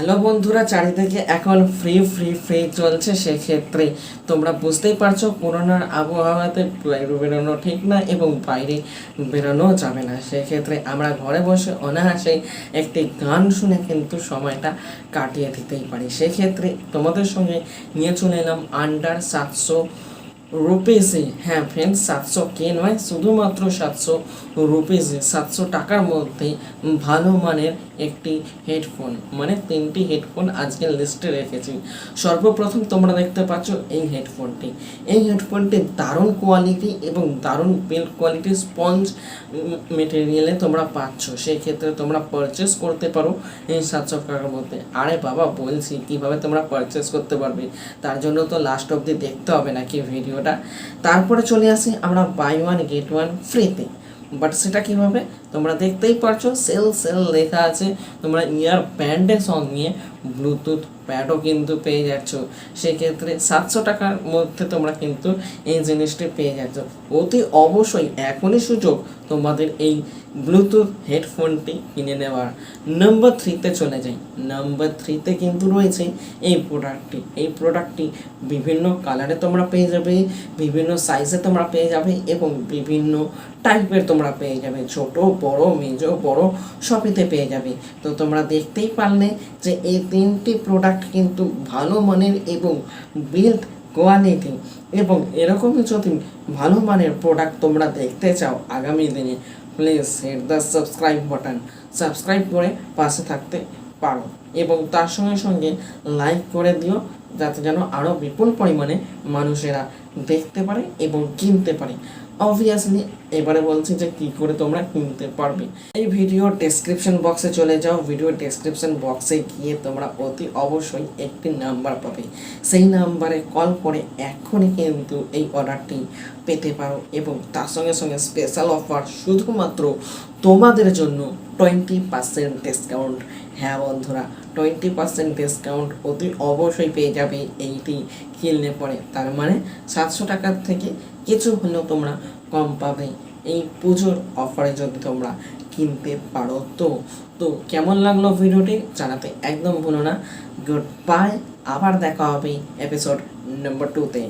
Hello বন্ধুরা, চারিদিকে এখন ফ্রি ফ্রি ফ্রি চলছে। সেক্ষেত্রে তোমরা বুঝতেই পারছো করোনার আবহাওয়াতে বাইরে বেরোনো ঠিক না এবং বাইরে বেরোনো যাবে না। সেক্ষেত্রে আমরা ঘরে বসে অনায়াসেই একটি গান শুনে কিন্তু সময়টা কাটিয়ে দিতেই পারি। সেক্ষেত্রে তোমাদের সঙ্গে নিয়ে চলে এলাম আন্ডার 700 রুপিসে। হ্যাঁ ফ্রেন্ডস, 700 নয়, শুধুমাত্র 700 রুপিসে, 700 টাকার মধ্যে ভালো মানের একটি হেডফোন, মানে 3টি হেডফোন আজকে লিস্টে রেখেছি। সর্বপ্রথম তোমরা দেখতে পাচ্ছ এই হেডফোনটি দারুণ কোয়ালিটি এবং দারুণ বিল্ড কোয়ালিটি, স্পঞ্জ মেটেরিয়ালে তোমরা পাচ্ছ। সেই ক্ষেত্রে তোমরা পারচেস করতে পারো এই 700 টাকার মধ্যে। আরে বাবা, বলছি কিভাবে তোমরা পারচেস করতে পারবে, তার জন্য তো লাস্ট অবধি দেখতে হবে নাকি ভিডিওটা। তারপরে চলে আসি আমরা বাই ওয়ান গেট ওয়ান ফ্রিতে। বাট সেটা কীভাবে তোমরা দেখতেই পারছো, সেল লেখা আছে। তোমরা ইয়ার ব্যান্ডের সঙ্গে ব্লুটুথ প্যাডও কিন্তু পেয়ে যাচ্ছ। সেক্ষেত্রে 700 টাকার মধ্যে তোমরা কিন্তু এই জিনিসটি পেয়ে যাচ্ছ। অতি অবশ্যই এখনই সুযোগ তোমাদের এই ব্লুটুথ হেডফোনটি কিনে নেওয়ার। নাম্বার 3তে চলে যাই। নাম্বার 3তে কিন্তু রয়েছে এই প্রোডাক্টটি বিভিন্ন কালারে তোমরা পেয়ে যাবে, বিভিন্ন সাইজে তোমরা পেয়ে যাবে এবং বিভিন্ন টাইপের তোমরা পেয়ে যাবে, ছোট বড় মেজো বড় সবইতে পেয়ে যাবে। তো তোমরা দেখতেই পারলে যে এই 3টি প্রোডাক্ট কিন্তু ভালো মানের এবং বিল্ড কোয়ালিটি, এবং এরকমই যদি ভালো মানের প্রোডাক্ট তোমরা দেখতে চাও আগামী দিনে, please hit the subscribe button, subscribe করে পাশে থাকতে পারো এবং তার সঙ্গে সঙ্গে লাইক করে দিও, যাতে যেন আরও বিপুল পরিমাণে মানুষেরা দেখতে পারে এবং কিনতে পারে। অবভিয়াসলি এবারে বলছি যে কী করে তোমরা কিনতে পারবে। এই ভিডিও ডেসক্রিপশন বক্সে চলে যাও। ভিডিও ডেসক্রিপশন বক্সে গিয়ে তোমরা অতি অবশ্যই একটি নাম্বার পাবে। সেই নাম্বারে কল করে এখনই কিন্তু এই অর্ডারটি পেতে পারো এবং তার সঙ্গে সঙ্গে স্পেশাল অফার শুধুমাত্র তোমাদের জন্য 20% ডিসকাউন্ট। হ্যাঁ বন্ধুরা, 20% ডিসকাউন্ট অতি অবশ্যই পেয়ে যাবে এইটি কিনলে পরে। তার মানে 700 টাকার থেকে কিছু হলেও তোমরা কম পাবে এই পুজোর অফারে যদি তোমরা কিনতে পারো। তো কেমন লাগলো ভিডিওটি জানাতে একদম ভুলো না। গুড বাই, আবার দেখা হবে এপিসোড নাম্বার 2তে।